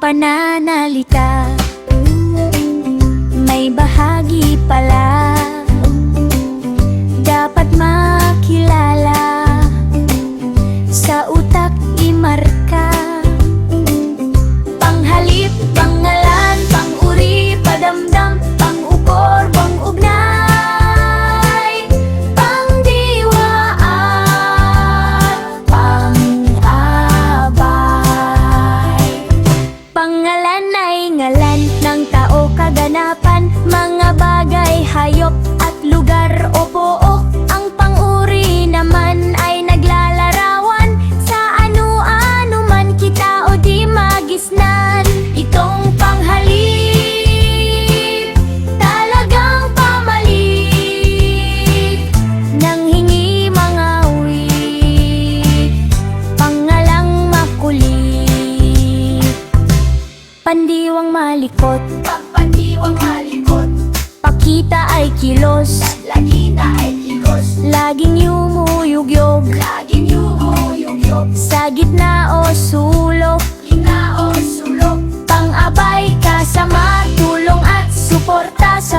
pananalita, may bahagi pala dapat makilala, sa utak imarka. Panghalip, pangalan, panguri, padamdam, pangukor, pangugnay, pangdiwaan, pangabay. Pangalan ay ngalan ng tao, kaganapan, mga bagay, hayop at lugar o pook. Ang panguri naman ay naglalarawan sa ano-ano man kita o di magisnan. Itong panghalip talagang pamalit, nang hingi mga wik, pangalang makulit. Pandiwang malikot, Pagpandiwang malikot, pakita ay kilos, lagi na ay higos, laging yumuyugyog, laging yumuyugyog, sa gitna o sulok, gina o sulok, pang-abay, kasama, tulong at suporta sa